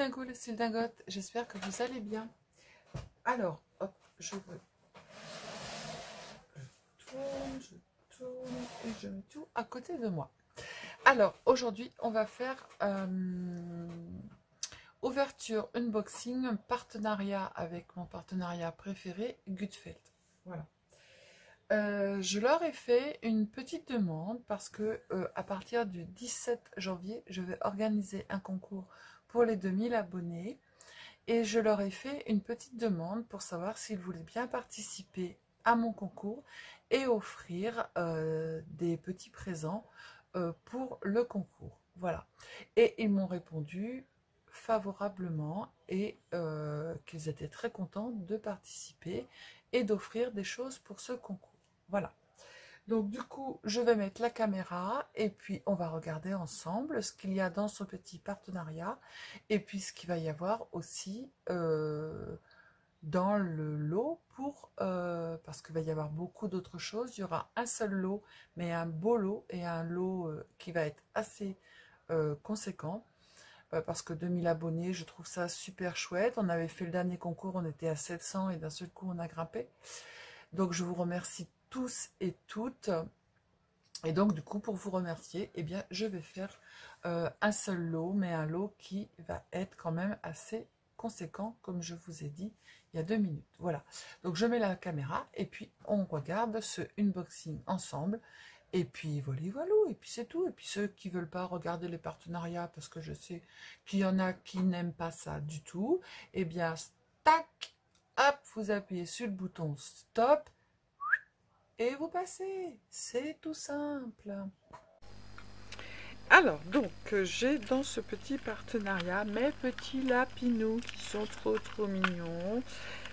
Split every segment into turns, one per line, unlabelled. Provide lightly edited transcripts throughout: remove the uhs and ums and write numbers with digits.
Dingo, le style dingote, j'espère que vous allez bien. Alors, hop, je tourne et je mets tout à côté de moi. Alors, aujourd'hui, on va faire ouverture, unboxing, partenariat avec mon partenariat préféré, Gutfeld. Voilà. Je leur ai fait une petite demande parce que à partir du 17 janvier, je vais organiser un concours pour les 2000 abonnés et je leur ai fait une petite demande pour savoir s'ils voulaient bien participer à mon concours et offrir des petits présents pour le concours. Voilà. Et ils m'ont répondu favorablement et qu'ils étaient très contents de participer et d'offrir des choses pour ce concours. Voilà. Donc du coup, je vais mettre la caméra et puis on va regarder ensemble ce qu'il y a dans ce petit partenariat et puis ce qu'il va y avoir aussi dans le lot pour parce qu'il va y avoir beaucoup d'autres choses. Il y aura un seul lot, mais un beau lot et un lot qui va être assez conséquent. Parce que 2000 abonnés, je trouve ça super chouette. On avait fait le dernier concours, on était à 700 et d'un seul coup on a grimpé. Donc je vous remercie tous et toutes. Et donc du coup, pour vous remercier, eh bien, je vais faire un seul lot, mais un lot qui va être quand même assez conséquent, comme je vous ai dit il y a 2 minutes. Voilà. Donc je mets la caméra et puis on regarde ce unboxing ensemble. Et puis voilà, voilà, et puis c'est tout. Et puis ceux qui ne veulent pas regarder les partenariats, parce que je sais qu'il y en a qui n'aiment pas ça du tout, eh bien, tac, hop, vous appuyez sur le bouton stop et vous passez. C'est tout simple. Alors, donc, j'ai dans ce petit partenariat mes petits lapinous qui sont trop mignons.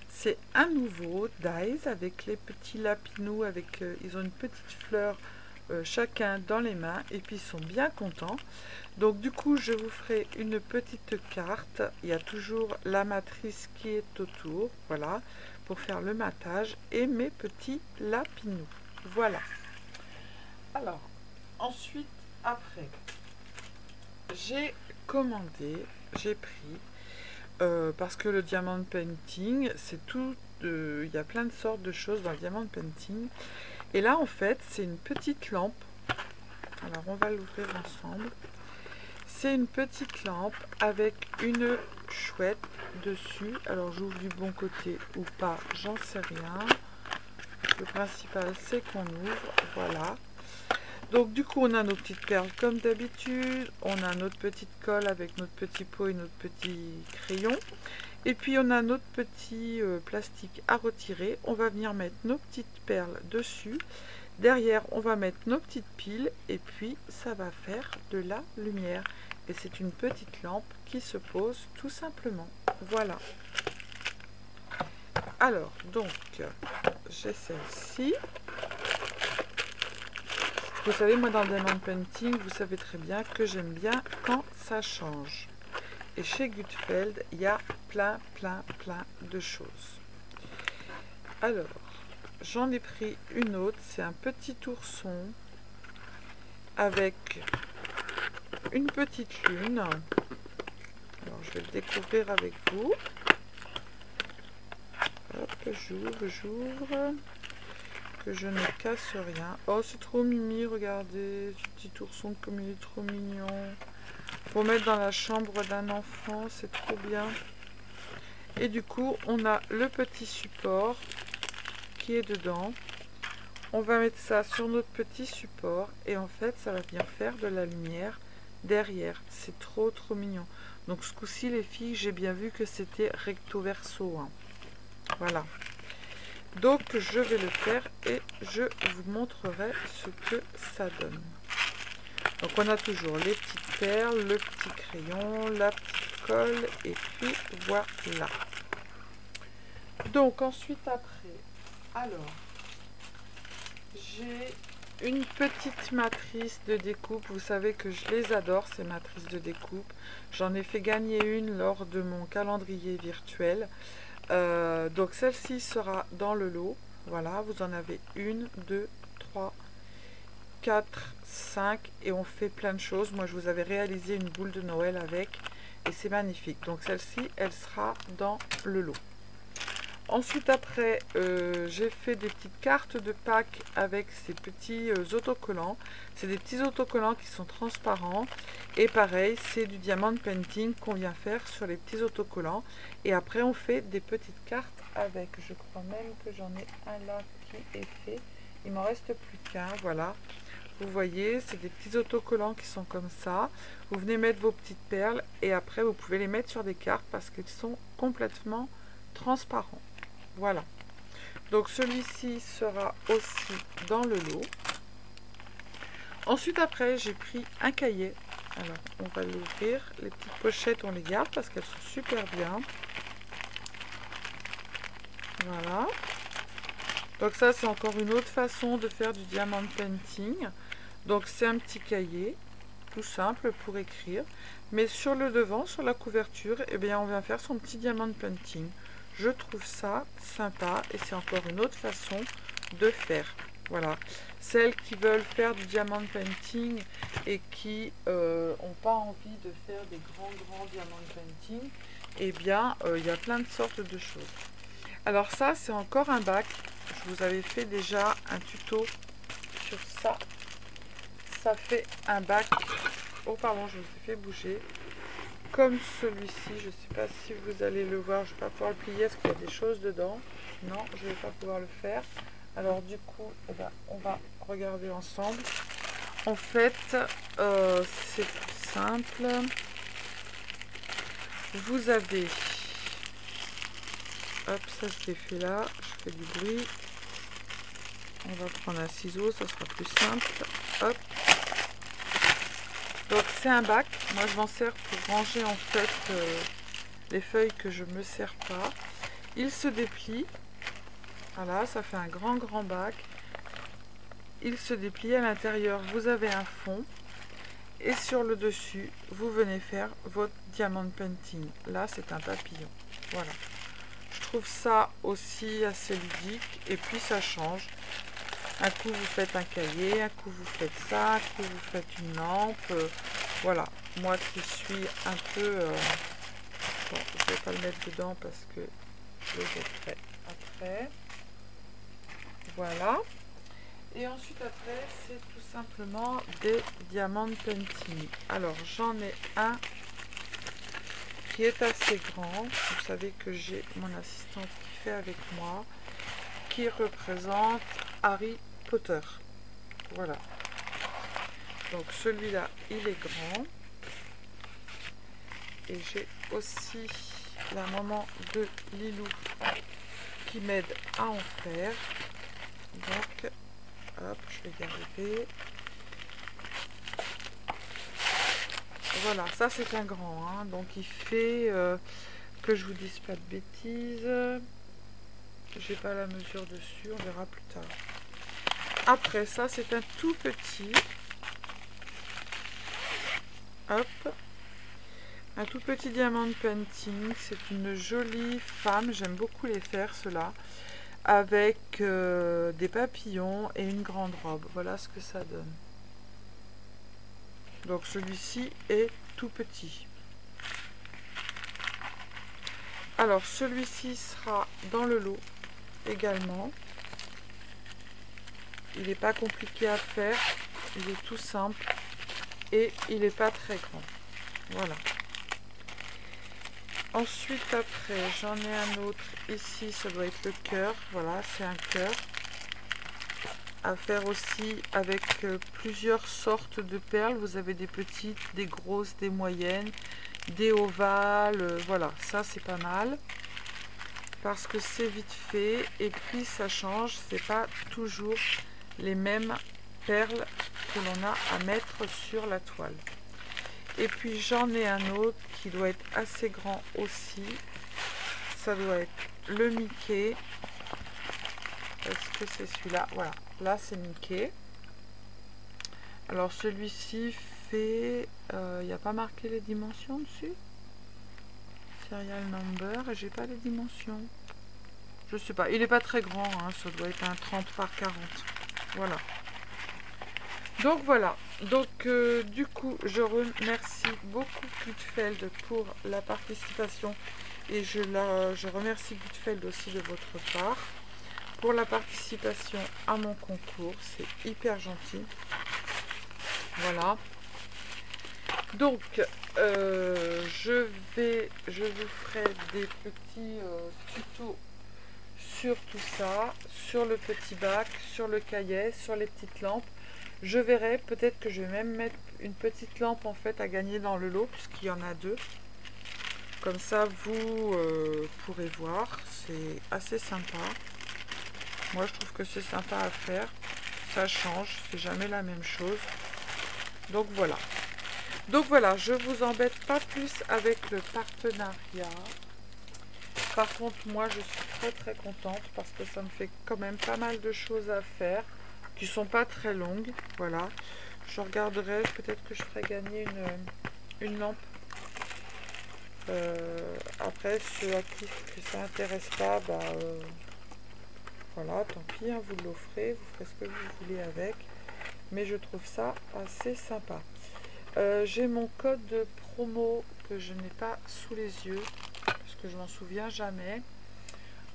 C'est un nouveau Dies avec les petits lapinous, avec, ils ont une petite fleur chacun dans les mains et puis ils sont bien contents. Donc du coup, je vous ferai une petite carte. Il y a toujours la matrice qui est autour, voilà, pour faire le matage et mes petits lapinous. Voilà. Alors, ensuite, après, j'ai commandé, j'ai pris, parce que le diamond painting, c'est tout, il y a plein de sortes de choses dans le diamond painting. Et là, en fait, c'est une petite lampe. Alors, on va l'ouvrir ensemble. C'est une petite lampe avec une chouette dessus. Alors, j'ouvre du bon côté ou pas, j'en sais rien. Le principal, c'est qu'on ouvre. Voilà. Donc, du coup, on a nos petites perles comme d'habitude. On a notre petite colle avec notre petit pot et notre petit crayon. Et puis, on a notre petit plastique à retirer. On va venir mettre nos petites perles dessus. Derrière, on va mettre nos petites piles. Et puis, ça va faire de la lumière. Et c'est une petite lampe qui se pose tout simplement. Voilà. Alors, donc, j'ai celle-ci. Vous savez, moi, dans le diamond painting, vous savez très bien que j'aime bien quand ça change. Et chez Gutfeld, il y a plein de choses. Alors, j'en ai pris une autre. C'est un petit ourson avec une petite lune. Alors, je vais le découvrir avec vous. Hop, j'ouvre. Que je ne casse rien. Oh, c'est trop mimi, regardez. Ce petit ourson comme il est trop mignon. Pour mettre dans la chambre d'un enfant, c'est trop bien. Et du coup, on a le petit support qui est dedans. On va mettre ça sur notre petit support. Et en fait, ça va venir faire de la lumière derrière. C'est trop mignon. Donc ce coup-ci, les filles, j'ai bien vu que c'était recto verso. Hein. Voilà. Donc je vais le faire et je vous montrerai ce que ça donne. Donc on a toujours les petites perles, le petit crayon, la petite colle et puis voilà. Donc ensuite après, alors j'ai une petite matrice de découpe. Vous savez que je les adore ces matrices de découpe. J'en ai fait gagner une lors de mon calendrier virtuel. Donc celle-ci sera dans le lot. Voilà, vous en avez 1, 2, 3, 4, 5 et on fait plein de choses. Moi je vous avais réalisé une boule de Noël avec et c'est magnifique. Donc celle-ci, elle sera dans le lot. Ensuite, après, j'ai fait des petites cartes de Pâques avec ces petits autocollants. C'est des petits autocollants qui sont transparents. Et pareil, c'est du diamond painting qu'on vient faire sur les petits autocollants. Et après, on fait des petites cartes avec. Je crois même que j'en ai un là qui est fait. Il m'en reste plus qu'un, voilà. Vous voyez, c'est des petits autocollants qui sont comme ça. Vous venez mettre vos petites perles et après, vous pouvez les mettre sur des cartes parce qu'ils sont complètement transparents. Voilà, donc celui-ci sera aussi dans le lot. Ensuite, après, j'ai pris un cahier. Alors, on va l'ouvrir. Les petites pochettes, on les garde parce qu'elles sont super bien. Voilà. Donc ça, c'est encore une autre façon de faire du diamond painting. Donc c'est un petit cahier, tout simple pour écrire. Mais sur le devant, sur la couverture, eh bien, on vient faire son petit diamond painting. Je trouve ça sympa et c'est encore une autre façon de faire. Voilà. Celles qui veulent faire du diamond painting et qui n'ont pas envie de faire des grands diamond painting, eh bien, il y a plein de sortes de choses. Alors ça, c'est encore un bac. Je vous avais fait déjà un tuto sur ça. Ça fait un bac. Oh pardon, je vous ai fait bouger. Comme celui-ci, je ne sais pas si vous allez le voir, je ne vais pas pouvoir le plier, est-ce qu'il y a des choses dedans? Non, je ne vais pas pouvoir le faire. Alors du coup, eh ben, on va regarder ensemble. En fait, c'est simple. Vous avez... Hop, ça c'est fait là, je fais du bruit. On va prendre un ciseau, ça sera plus simple. Hop. Donc c'est un bac, moi je m'en sers pour ranger en fait les feuilles que je ne me sers pas. Il se déplie, voilà, ça fait un grand bac. Il se déplie, à l'intérieur vous avez un fond et sur le dessus vous venez faire votre diamond painting. Là c'est un papillon, voilà. Je trouve ça aussi assez ludique et puis ça change. Un coup vous faites un cahier, un coup vous faites ça, un coup vous faites une lampe. Voilà, moi qui suis un peu... bon, je ne vais pas le mettre dedans parce que je le jetterai après. Voilà. Et ensuite après, c'est tout simplement des diamond painting. Alors j'en ai un qui est assez grand. Vous savez que j'ai mon assistante qui fait avec moi, qui représente Harry Potter. Voilà. Donc celui-là, il est grand. Et j'ai aussi la maman de Lilou qui m'aide à en faire. Donc, hop, je vais garder. Voilà, ça c'est un grand. Hein, donc il fait, que je vous dise pas de bêtises. J'ai pas la mesure dessus, on verra plus tard. Après, ça c'est un tout petit. Hop. Un tout petit diamond painting. C'est une jolie femme. J'aime beaucoup les faire, ceux-là. Avec des papillons et une grande robe. Voilà ce que ça donne. Donc celui-ci est tout petit. Alors celui-ci sera dans le lot également. Il n'est pas compliqué à faire. Il est tout simple. Et il n'est pas très grand. Voilà. Ensuite, après, j'en ai un autre. Ici, ça doit être le cœur. Voilà, c'est un cœur. À faire aussi avec plusieurs sortes de perles. Vous avez des petites, des grosses, des moyennes, des ovales. Voilà, ça c'est pas mal. Parce que c'est vite fait. Et puis, ça change. C'est pas toujours les mêmes perles que l'on a à mettre sur la toile. Et puis j'en ai un autre qui doit être assez grand aussi. Ça doit être le Mickey. Est-ce que c'est celui-là? Voilà, là c'est Mickey. Alors celui-ci fait... il n'y a pas marqué les dimensions dessus. Serial number, et j'ai pas les dimensions. Je sais pas, il n'est pas très grand, hein, ça doit être un 30 par 40. Voilà. Donc voilà, donc du coup je remercie beaucoup Gutfeld pour la participation et je remercie Gutfeld aussi de votre part pour la participation à mon concours. C'est hyper gentil. Voilà. Donc, je vous ferai des petits tutos sur tout ça, sur le petit bac, sur le cahier, sur les petites lampes. Je verrai, peut-être que je vais même mettre une petite lampe en fait à gagner dans le lot, puisqu'il y en a 2. Comme ça, vous pourrez voir. C'est assez sympa. Moi, je trouve que c'est sympa à faire. Ça change, c'est jamais la même chose. Donc voilà. Donc voilà, je vous embête pas plus avec le partenariat. Par contre, moi, je suis très contente parce que ça me fait quand même pas mal de choses à faire qui sont pas très longues. Voilà. Je regarderai, peut-être que je ferai gagner une lampe. Après, ceux à qui ça n'intéresse pas, bah, voilà, tant pis, hein, vous l'offrez, vous ferez ce que vous voulez avec. Mais je trouve ça assez sympa. J'ai mon code de promo que je n'ai pas sous les yeux, parce que je m'en souviens jamais.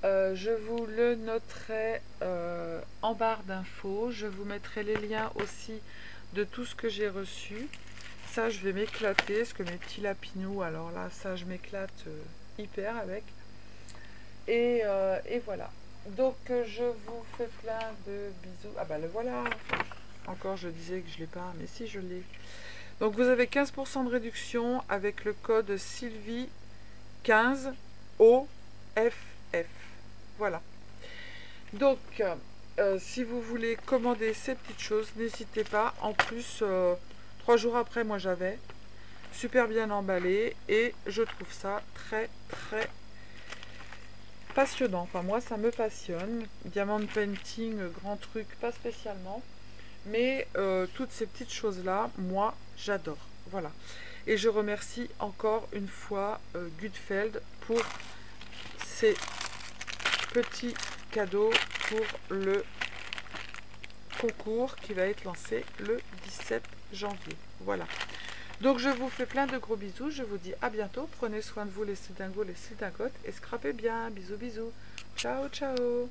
Je vous le noterai en barre d'infos. Je vous mettrai les liens aussi de tout ce que j'ai reçu. Ça, je vais m'éclater, parce que mes petits lapinous, alors là, ça, je m'éclate hyper avec. Et voilà. Donc, je vous fais plein de bisous. Ah bah le voilà. Encore, je disais que je ne l'ai pas, mais si, je l'ai. Donc, vous avez 15% de réduction avec le code Sylvie 15 OFF. Voilà. Donc, si vous voulez commander ces petites choses, n'hésitez pas. En plus, 3 jours après, moi j'avais super bien emballé et je trouve ça très passionnant. Enfin, moi, ça me passionne. Diamond painting, grand truc, pas spécialement. Mais toutes ces petites choses-là, moi, j'adore. Voilà. Et je remercie encore une fois Gutfeld pour ces petits cadeaux pour le concours qui va être lancé le 17 janvier. Voilà. Donc je vous fais plein de gros bisous. Je vous dis à bientôt. Prenez soin de vous les cildingos, les cildingotes et scrapez bien. Bisous, bisous. Ciao, ciao.